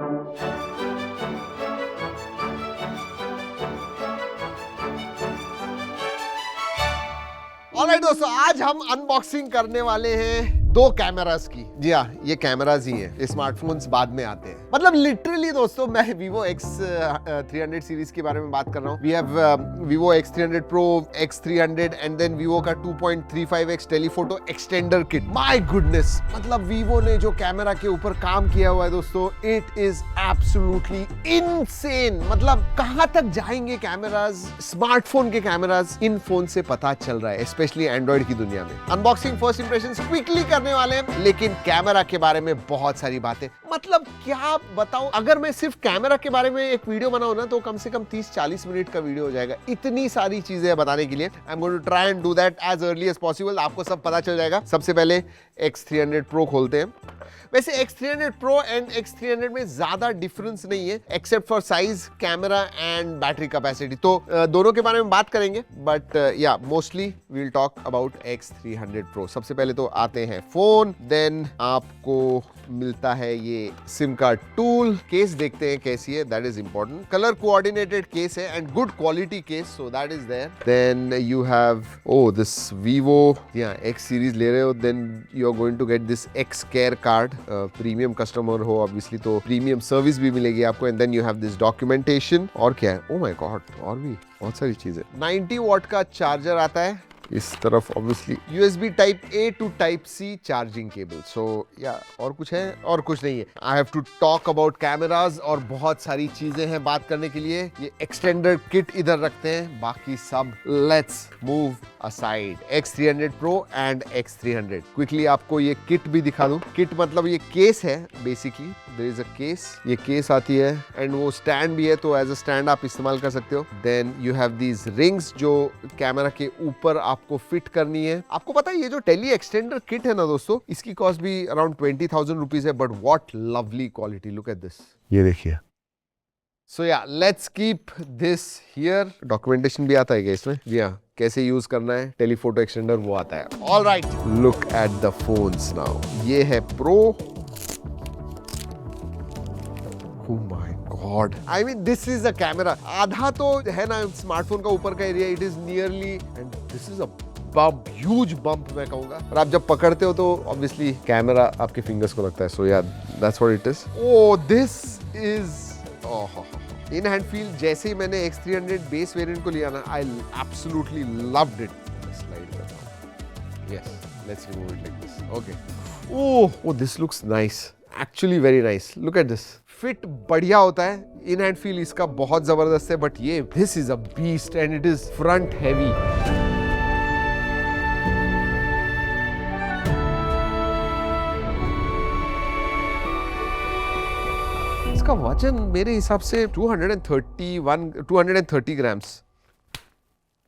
Alright दोस्तों, आज हम अनबॉक्सिंग करने वाले हैं दो कैमरास की। जी हाँ, ये कैमरास ही हैं, स्मार्टफोन्स बाद में आते हैं। मतलब लिटरली दोस्तों, मैं Vivo X300 सीरीज के बारे में बात कर रहा हूँ। We have Vivo X300 Pro, X300 and then Vivo का 2.35x telephoto extender kit. My goodness, मतलब Vivo ने जो कैमरा के ऊपर काम किया हुआ है दोस्तों, इट इज एब्सोल्युटली इनसेन। मतलब कहां तक जाएंगे कैमरास, स्मार्टफोन के कैमरास इन फोन से पता चल रहा है, स्पेशली एंड्रॉइड की दुनिया में। अनबॉक्सिंग, फर्स्ट इंप्रेशंस क्विकली करने वाले हैं, लेकिन कैमरा के बारे में बहुत सारी बातें। मतलब क्या बताऊं, अगर मैं सिर्फ कैमरा के बारे में एक वीडियो बनाऊं ना, तो कम से कम 30-40 मिनट का वीडियो हो जाएगा। इतनी सारी चीजें बताने के लिए I am going to try and do that as early as possible. आपको सब पता चल जाएगा। सबसे पहले X300 Pro खोलते हैं। वैसे X300 Pro एंड X300 में ज्यादा डिफरेंस नहीं है, except for size, camera and battery capacity. तो दोनों के बारे में बात करेंगे, but yeah mostly we will talk about X300 Pro। सबसे पहले तो आते हैं फोन, देन आपको मिलता है ये सिम कार्ड टूल। केस देखते हैं कैसी है, that is important. Colour coordinated case है and good quality case, so that is there. Then you have this Vivo X series ले रहे हो, then you are going to get this X care card. Premium customer हो obviously, तो premium service भी मिलेगी आपको। And then you have this documentation. और क्या है, ओह माय गॉड, और भी बहुत सारी चीजें। 90 वॉट का चार्जर आता है इस तरफ, obviously USB type A to type C charging cable. So yeah और कुछ है, और कुछ नहीं है। I have to talk about cameras, और बहुत सारी चीजें हैं बात करने के लिए। ये एक्सटेंडर किट इधर रखते हैं, बाकी सब let's move aside. X300 Pro and X300 quickly आपको ये किट भी दिखा दूं। किट मतलब ये केस है basically, there is a case. ये केस आती है एंड वो स्टैंड भी है, तो एज अ स्टैंड आप इस्तेमाल कर सकते हो। Then you have these rings जो कैमरा के ऊपर आपको फिट करनी है। आपको पता है ये जो टेली एक्सटेंडर किट है ना दोस्तों, इसकी कॉस्ट भी अराउंड 20,000 रुपीज है, but what lovely quality, look at this. ये देखिए। सो या let's keep this here. Documentation भी आता है क्या इसमें? जी हाँ, कैसे यूज करना है टेलीफोटो एक्सटेंडर वो आता है। Alright, look at the phones now. ये है pro. Oh my God! I mean, this is a camera. आधा तो है ना स्मार्टफोन का ऊपर का area, it is nearly, and this is a bump, huge bump मैं कहूंगा। और आप जब पकड़ते हो तो ऑब्वियसली कैमरा आपके फिंगर्स को लगता है। सो या that's what it is. Oh, this is in hand feel. जैसे ही मैंने X300 बेस वेरिएंट को लिया ना, I absolutely loved it. Slide करता हूं। Yes, let's remove it like this. Okay. Oh, this looks nice, actually very nice. Look at this. Fit बढ़िया होता है, इन हैंड फील इसका बहुत जबरदस्त है। बट ये this is a beast and it is front heavy. इसका वजन मेरे हिसाब से 230 grams.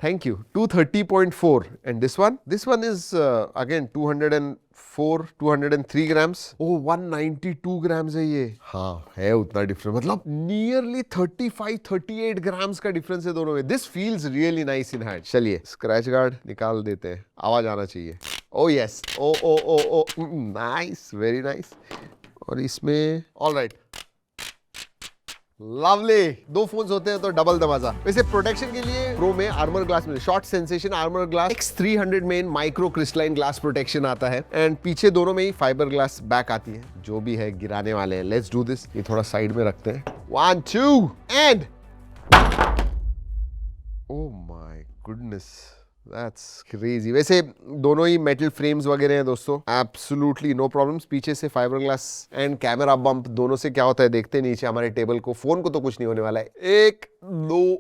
Thank you. 230.4. And this one is again 203 grams. Oh, 192 grams है ये। हाँ, है उतना डिफरेंस, मतलब नियरली 35-38 ग्राम्स का डिफरेंस है दोनों में। This feels really nice in hand. चलिए स्क्रैच गार्ड निकाल देते हैं, आवाज आना चाहिए। Oh yes. Oh. Nice, very nice. और इसमें ऑलराइट, लवली। दो फोन्स होते हैं तो डबल दमाजा। वैसे प्रोटेक्शन के लिए प्रो में आर्मर ग्लास में short sensation armour glass. X300 में माइक्रो क्रिस्टलाइन ग्लास प्रोटेक्शन आता है, एंड पीछे दोनों में ही फाइबर ग्लास बैक आती है। जो भी है गिराने वाले हैं। Let's do this. ये थोड़ा साइड में रखते हैं। 1 2 and oh my goodness, that's crazy. वैसे दोनों ही मेटल फ्रेम्स वगैरह हैं दोस्तों, एब्सोल्युटली नो प्रॉब्लम्स। पीछे से fibre glass and camera bump दोनों से क्या होता है देखते हैं नीचे हमारे टेबल को। फोन को तो कुछ नहीं होने वाला है। 1 2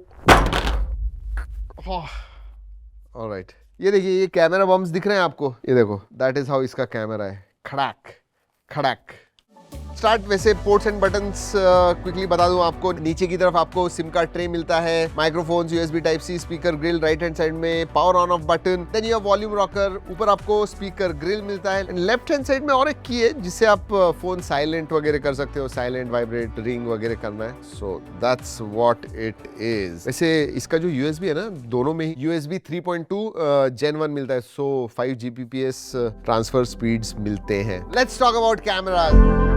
ऑलराइट। ये देखिए, ये कैमरा बम्प्स दिख रहे हैं आपको, ये देखो, दैट इज हाउ इसका कैमरा है। खड़ाक खड़ाक स्टार्ट। वैसे पोर्ट्स एंड बटन्स क्विकली बता दूं आपको। नीचे की तरफ आपको सिम कार्ड ट्रे मिलता है, microphones, USB type C, speaker grille right hand side में, power on off button, then ये वॉल्यूम रॉकर। ऊपर आपको स्पीकर ग्रिल मिलता है। लेफ्ट हैंड साइड में और एक की है जिससे आप फोन साइलेंट वगैरह कर सकते हो, साइलेंट, वाइब्रेट, रिंग वगैरह करना है। So that's what it is. वैसे इसका जो USB है ना, दोनों में ही USB 3.2 Gen 1 मिलता है, सो 5 Gbps ट्रांसफर स्पीड्स मिलते हैं। Let's talk about cameras.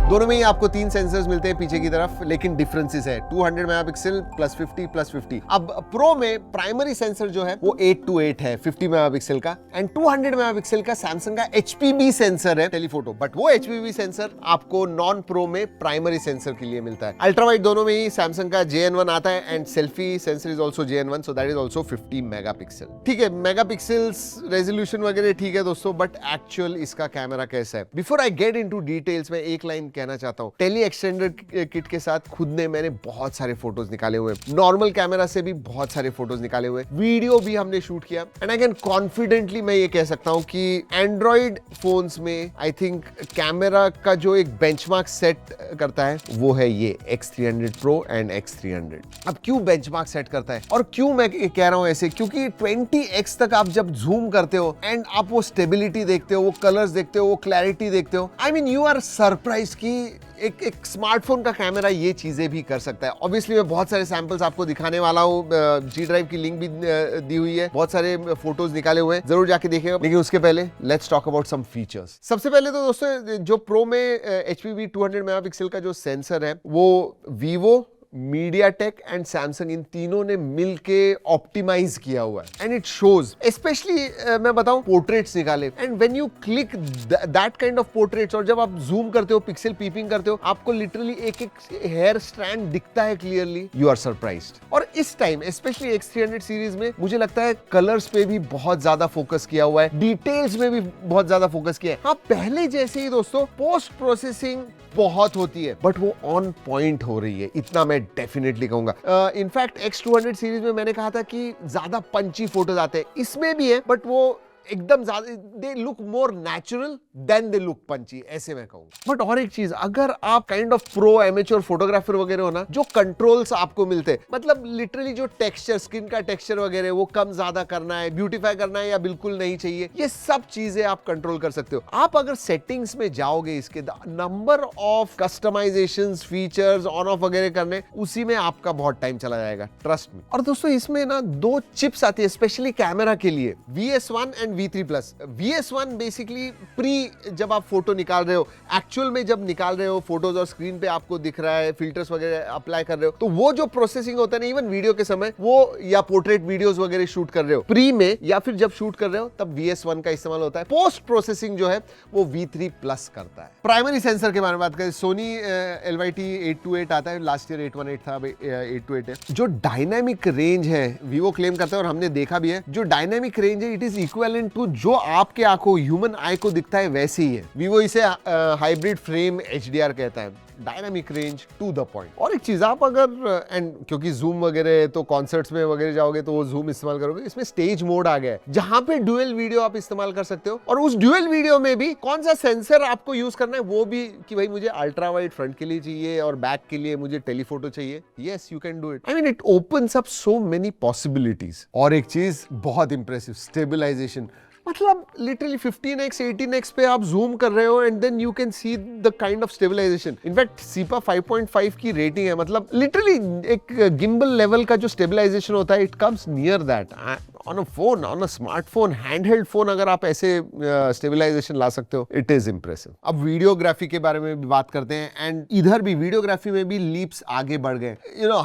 दोनों में ही आपको 3 सेंसर्स मिलते हैं पीछे की तरफ, लेकिन डिफरेंसेस है 200 मेगापिक्सल प्लस 50 प्लस 50। अब प्रो में प्राइमरी सेंसर जो है वो 8-8 है 50 मेगापिक्सल का, एंड 200 मेगापिक्सल का सैमसंग का HPB सेंसर है टेलीफोटो, बट वो HPB सेंसर आपको नॉन प्रो में प्राइमरी सेंसर के लिए मिलता है। अल्ट्रा वाइड दोनों में ही सैमसंग का JN1 आता है, and selfie sensor is also JN1, so that is also 50 megapixel. ठीक है, मेगापिक्सल्स रेजोल्यूशन वगैरह ठीक है दोस्तों, बट एक्चुअल इसका कैमरा कैसा है? Before I get into details मैं एक लाइन कहना चाहता हूँ। टेली एक्सटेंडर किट के साथ खुद ने मैंने बहुत सारे फोटोज निकाले हुए, नॉर्मल कैमरा से भी बहुत सारे फोटोज निकाले हुए, वीडियो भी हमने शूट किया, एंड आई कैन कॉन्फिडेंटली मैं ये कह सकता हूँ कि एंड्रॉइड फोन्स में आई थिंक कैमरा का जो एक बेंचमार्क सेट करता है वो है ये X300 Pro एंड X300। अब क्यों बेंचमार्क सेट करता है और क्यों मैं कह रहा हूं ऐसे? क्योंकि 20x तक आप जब जूम करते हो एंड आप वो स्टेबिलिटी देखते हो, वो कलर्स देखते हो, वो क्लैरिटी देखते हो, I mean you are surprise कि एक स्मार्टफोन का कैमरा ये चीजें भी कर सकता है। ऑब्वियसली मैं बहुत सारे सैंपल्स आपको दिखाने वाला हूँ, G ड्राइव की लिंक भी दी हुई है, बहुत सारे फोटोज निकाले हुए हैं, जरूर जाके देखिएगा। लेकिन उसके पहले let's talk about some features. सबसे पहले तो दोस्तों जो प्रो में HPB 200 मेगापिक्सल का जो सेंसर है वो Vivo, मीडियाटेक एंड सैमसंग इन तीनों ने मिलके ऑप्टिमाइज किया हुआ है, एंड इट शोज। स्पेशली मैं बताऊं, पोर्ट्रेट्स निकाले, and when you click that kind of portraits, और जब आप जूम करते हो, पिक्सल पीपिंग करते हो, आपको लिटरली एक एक हेयर स्ट्रैंड दिखता है क्लियरली, यू आर सरप्राइज्ड। और इस टाइम स्पेशली X300 सीरीज में मुझे लगता है कलर्स पे भी बहुत ज्यादा फोकस किया हुआ है, डिटेल्स में भी बहुत ज्यादा फोकस किया है। हाँ, पहले जैसे ही दोस्तों पोस्ट प्रोसेसिंग बहुत होती है, बट वो ऑन पॉइंट हो रही है, इतना मैं डेफिनेटली कहूंगा। इनफैक्ट X200 सीरीज में मैंने कहा था कि ज्यादा पंची फोटोज आते हैं, इसमें भी है, बट वो एकदम ज्यादा they look more natural than they look punchy, ऐसे मैं कहूंगा। बट और एक चीज, अगर आप kind of pro amateur photographer वगैरह हो ना, जो कंट्रोल्स आपको मिलते हैं, मतलब लिटरली जो टेक्सचर, स्किन का टेक्सचर वगैरह वो कम ज्यादा करना है, ब्यूटीफाई करना है या बिल्कुल नहीं चाहिए, ये सब चीजें आप कंट्रोल कर सकते हो। आप अगर सेटिंग्स में जाओगे, इसके number of customisations, features on off वगैरह करने, उसी में आपका बहुत टाइम चला जाएगा, ट्रस्ट मी। और दोस्तों इसमें ना 2 चिप्स आती है स्पेशली कैमरा के लिए, VS1 and V3+। VS1 basically pre, जब आप फोटो निकाल रहे हो, एक्चुअल में जब निकाल रहे हो फोटोज और स्क्रीन पे आपको दिख रहा है, फिल्टर्स वगैरह अप्लाई कर रहे हो, तो वो जो प्रोसेसिंग होता है ना, इवन वीडियो के समय वो, या पोर्ट्रेट वीडियोस वगैरह शूट कर रहे हो प्री में, या फिर जब शूट कर रहे हो तब VS1 का इस्तेमाल होता है। पोस्ट प्रोसेसिंग जो है वो V3+ करता है। प्राइमरी सेंसर के बारे में बात करें, सोनी LYT 828 आता है, लास्ट ईयर 818 था, 828 है। जो डायनामिक रेंज है, वीवो क्लेम करता है और हमने देखा भी है, जो डायनामिक रेंज है इट इज इक्विवेलेंट टू जो आपके आंखों, ह्यूमन आई को दिखता है वैसे ही है। वीवो इसे हाइब्रिड फ्रेम HDR कहता है, dynamic range to the point. और एक चीज, आप अगर एंड क्योंकि जूम वगैरह तो कॉन्सर्ट्स में वगैरह जाओगे तो वो जूम इस्तेमाल करोगे, इसमें स्टेज मोड आ गया है जहां पे ड्यूअल वीडियो आप इस्तेमाल कर सकते हो, और उस ड्यूअल वीडियो में भी कौन सा सेंसर आपको यूज करना है वो भी, कि भाई मुझे अल्ट्रा वाइड फ्रंट के लिए चाहिए और बैक के लिए मुझे टेलीफोटो चाहिए, yes you can do it. I mean it opens up so many possibilities. और एक चीज बहुत इंप्रेसिव, स्टेबलाइजेशन। मतलब लिटरली 15x 18x पे आप जूम कर रहे हो and then you can see the kind of stabilisation. In fact सीपा 5.5 की रेटिंग है, मतलब लिटरली एक गिम्बल लेवल का जो स्टेबलाइजेशन होता है, it comes near that on a phone, on a smartphone, handheld phone. अगर आप ऐसे स्टेबलाइजेशन ला सकते हो, इट इज इंप्रेसिव। अब वीडियोग्राफी के बारे में भी बात करते हैं, एंड इधर भी वीडियोग्राफी में भी लीप्स आगे बढ़ गए।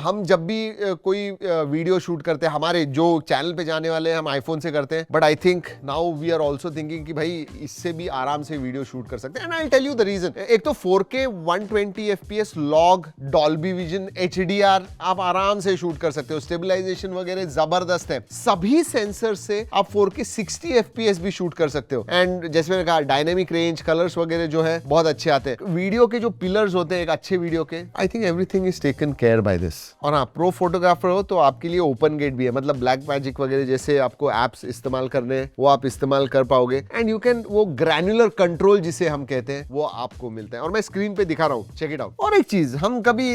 हम जब भी कोई वीडियो शूट करते हैं, हमारे जो चैनल पे जाने वाले हैं, हम आईफोन से करते हैं, but I think now we are also thinking कि भाई इससे भी आराम से वीडियो शूट कर सकते हैं। And I tell you the reason. एक तो 4K 120 FPS लॉग, डॉल्बी विजन, HDR आप आराम से शूट कर सकते हो, स्टेबलाइजेशन वगैरह जबरदस्त है। सभी सेंसर से आप 4K 60 FPS भी शूट कर सकते हो, एंड जैसे मैंने कहा डायनेमिक रेंज, कलर्स वगैरह जो है बहुत अच्छे आते हैं। वीडियो के जो पिलर्स होते हैं एक अच्छे वीडियो के, I think everything is taken care by this. और हाँ, प्रो फोटोग्राफर हो तो आपके लिए ओपन गेट भी है, मतलब ब्लैक मैजिक वगैरह जैसे आपको एप्स इस्तेमाल करने हैं वो आप इस्तेमाल कर पाओगे, एंड यू कैन, वो ग्रैन्युलर कंट्रोल जिसे हम कहते हैं वो आपको मिलता है। और मैं स्क्रीन पे दिखा रहा हूँ, चेक इट आउट। और एक चीज, हम कभी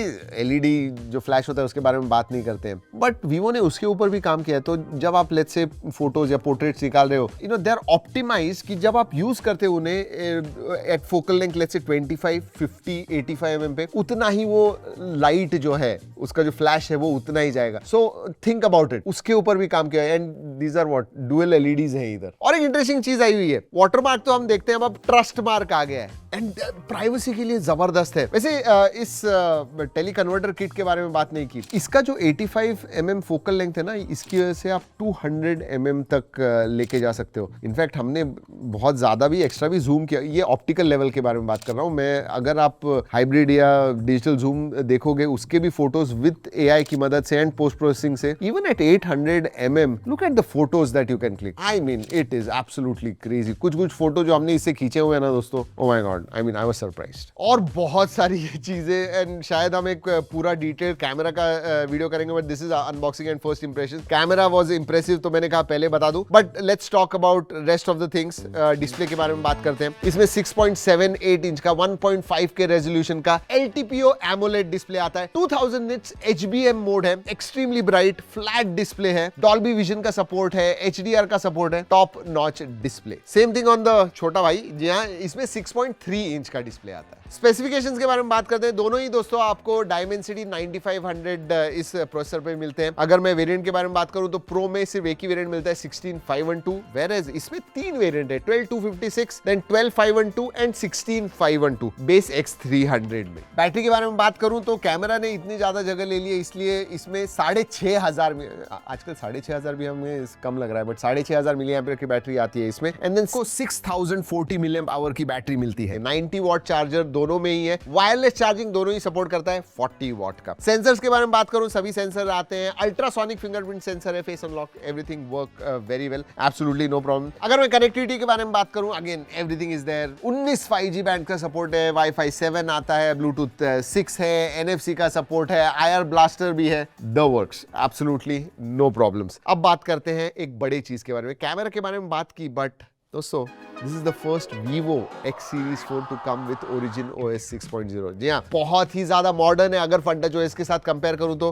LED जो फ्लैश होता है उसके बारे में बात नहीं करते हैं, बट वीवो ने उसके ऊपर भी काम किया है। तो जब आप लेट्स से फोटोज या पोर्ट्रेट्स निकाल रहे हो, you know they are optimised कि जब आप यूज करते हो उन्हें एक focal length let's say 25, 50, 85 mm पे, उतना ही वो लाइट जो है उसका जो फ्लैश है वो उतना ही जाएगा। सो थिंक अबाउट इट, उसके ऊपर भी काम किया है। And these are what dual LEDs है इधर। और एक इंटरेस्टिंग चीज आई हुई है, वाटरमार्क तो हम देखते हैं, अब ट्रस्ट मार्क आ गया है एंड प्राइवेसी के लिए जबरदस्त है। वैसे इस टेली कन्वर्टर किट के बारे में बात नहीं की, इसका जो 85 mm फोकल लेंथ है ना, इसकी वजह से आप 200 mm तक लेके जा सकते हो। इनफैक्ट हमने बहुत ज्यादा भी एक्स्ट्रा भी जूम किया, ये ऑप्टिकल लेवल के बारे में बात कर रहा हूँ मैं। अगर आप हाइब्रिड या डिजिटल जूम देखोगे, उसके भी फोटोज विद AI की मदद से एंड पोस्ट प्रोसेसिंग से, even at 800 mm, look at the photos that you can click. I mean it is absolutely crazy. कुछ फोटो जो हमने इससे खींचे हुए हैं ना दोस्तों, oh my God, I mean I was surprised. और बहुत सारी ये चीजें, एंड शायद हम एक पूरा डिटेल कैमरा का वीडियो करेंगे, but this is unboxing and first impression. Camera was impressive, तो मैंने कहा पहले बता दूं, but let's talk about rest of the things. Display के बारे में बात करते हैं। इसमें 6.78 इंच का 1.5 के रेजोल्यूशन का LTPO AMOLED डिस्प्ले आता है। 2000 निट्स HBM मोड है, एक्सट्रीमली ब्राइट फ्लैट डिस्प्ले है, डॉल्बी विजन का सपोर्ट है, HDR का सपोर्ट है, top notch display. Same thing on the छोटा भाई, जी हाँ, इसमें 6.3 इंच का डिस्प्ले आता है। स्पेसिफिकेशंस के बारे में बात करते हैं। दोनों ही दोस्तों आपको Dimensity 9500 इस प्रोसेसर पे मिलते हैं। अगर मैं वेरिएंट के बारे में बात करूं तो प्रो में सिर्फ एक ही वेरिएंट मिलता है 16512, वेयरएज इसमें 3 वेरिएंट है, 12256, देन 12512 एंड 16512 बेस X300 में। बैटरी के बारे में बात करूं तो कैमरा ने इतनी ज्यादा जगह ले ली है, इसलिए इसमें 6500 में, आजकल 6500 भी हमें कम लग रहा है, बट 6500 मिली एम्पियर की बैटरी आती है इसमें। And then 6040 milliamp hour की बैटरी मिलती है। 90 वॉट चार्जर दोनों में ही है, वायरलेस चार्जिंग दोनों ही सपोर्ट करता है 40 वॉट का। सेंसर्स के बारे में बात करूं, सभी सेंसर आते हैं, अल्ट्रासोनिक फिंगरप्रिंट सेंसर है, face unlock, everything work very well, absolutely no problem. अगर मैं कनेक्टिविटी के बारे में बात करूं, again everything is there. 19 5G band का सपोर्ट है, वाईफाई 7 आता है, ब्लूटूथ 6 है, NFC का सपोर्ट है, IR ब्लास्टर भी है, the works, absolutely no problems. अब बात करते हैं एक बड़ी चीज के बारे में। कैमरा के बारे में बात की, बट दोस्तों this is the first Vivo X Series phone to come with Origin OS 6.0। जी हाँ, बहुत ही ज्यादा मॉडर्न है। अगर FunTouch OS के साथ कंपेयर करूं तो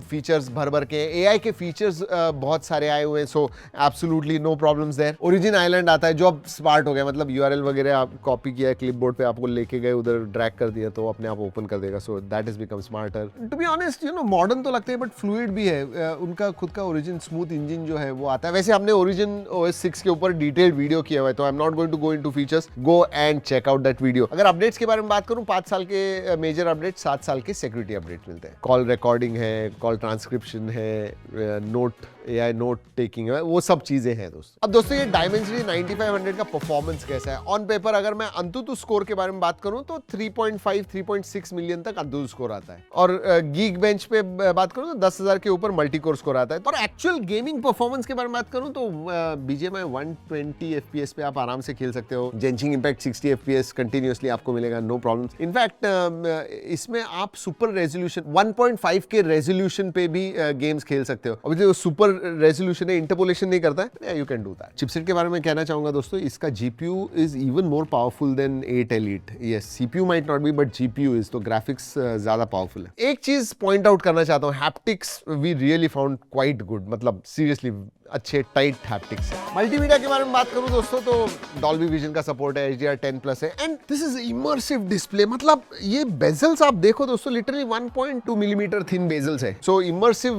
फीचर्स भर के, AI के फीचर्स बहुत सारे आए हुए हैं, so absolutely no problems there. Origin Island आता है जो अब स्मार्ट हो गया, मतलब URL वगैरह आप कॉपी किया, क्लिपबोर्ड पे आपको लेके गए, उधर ड्रैग कर दिया तो अपने आप ओपन कर देगा, so that is become smarter. To be honest, you know modern तो लगते हैं बट फ्लूइड भी है। उनका खुद का Origin स्मूथ इंजन जो है वो आता है। वैसे हमने Origin OS 6 के ऊपर डिटेल्ड वीडियो किया हुआ है, तो I am not going to go into features, go and check out that video। अगर अपडेट्स के बारे में बात करूं, 5 साल के मेजर अपडेट, 7 साल के सिक्योरिटी अपडेट मिलते हैं। कॉल रिकॉर्डिंग है, कॉल ट्रांसक्रिप्शन है, नोट AI नोट टेकिंग है, वो सब चीजें हैं दोस्तों। अब दोस्तों ये Dimensity 9500 का परफॉर्मेंस कैसा है ऑन पेपर? अगर मैं अंतुतु स्कोर के बारे में बात करूं तो 3.5 3.6 मिलियन तक अंतुतु स्कोर आता है, और Geekbench पे बात करूं तो 10,000 के ऊपर मल्टी कोर स्कोर आता है। और एक्चुअल गेमिंग परफॉर्मेंस के बारे में बात करूं तो BGMI 120 FPS पे आप आराम से खेल सकते हो। Genshin Impact 60 FPS कंटिन्यूअसली आपको मिलेगा, नो प्रॉब्लम। इनफैक्ट इसमें आप सुपर रेजोल्यूशन 1.5 के रेजोल्यूशन पे भी गेम्स खेल सकते हो। अभी जो सुपर रेजोल्यूशन है, इंटरपोलेशन नहीं करता है, you can do that. Chipset के बारे में कहना चाहूंगा दोस्तों, इसका GPU is even more powerful than 8 Elite। Yes, CPU might not be, but GPU is, तो ग्राफिक्स ज्यादा पावरफुल है। एक चीज पॉइंट आउट करना चाहता हूँ, haptics we really found quite good, मतलब सीरियसली अच्छे टाइट हैप्टिक्स है। मल्टीमीडिया के बारे में बात करूं दोस्तों तो डॉल्बी विजन का सपोर्ट है, HDR 10+ है, and this is immersive display. मतलब ये बेजल्स आप देखो दोस्तों, लिटरली 1.2 मिलीमीटर थिन बेजल्स है, so immersive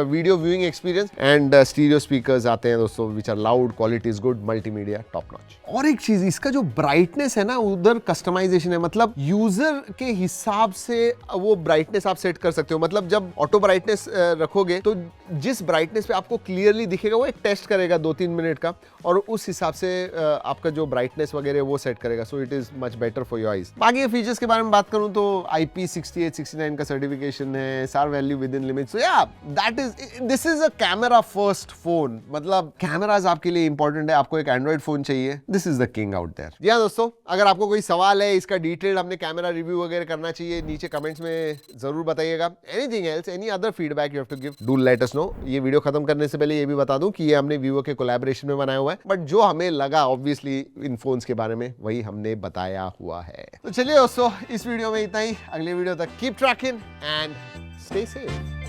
video viewing experience, and stereo speakers आते हैं दोस्तों which are loud, quality is good, multimedia top notch. और एक चीज, इसका जो ब्राइटनेस है ना, उधर कस्टमाइजेशन है, मतलब यूजर के हिसाब से वो ब्राइटनेस आप सेट कर सकते हो। मतलब जब ऑटो ब्राइटनेस रखोगे तो जिस ब्राइटनेस पे आपको क्लियरली दिखेगा वो एक टेस्ट करेगा 2-3 मिनट का, और उस हिसाब से आपका जो ब्राइटनेस वगैरह वो सेट करेगा, so it is much better for your eyes. बाकी फीचर्स के बारे में बात करूं तो IP68-69 का सर्टिफिकेशन है, SAR value within limit, so yeah that is, this is a camera first phone. मतलब कैमराज आपके लिए इंपॉर्टेंट है, आपको एक एंड्रॉइड फोन चाहिए, this is the king out there. जी हाँ दोस्तों, अगर आपको कोई सवाल है, इसका डिटेल हमने कैमरा रिव्यू वगैरह करना चाहिए, नीचे कमेंट्स में जरूर बताइएगा। Anything else, any other feedback you have to give, do let us know. ये वीडियो खत्म करने से पहले ये भी बता दूं कि ये हमने Vivo के कोलैबोरेशन में बनाया हुआ है, बट जो हमें लगा ऑब्वियसली इन फोन्स के बारे में वही हमने बताया हुआ है। तो चलिए दोस्तों, इस वीडियो में इतना ही। अगले वीडियो तक keep trekking and stay safe.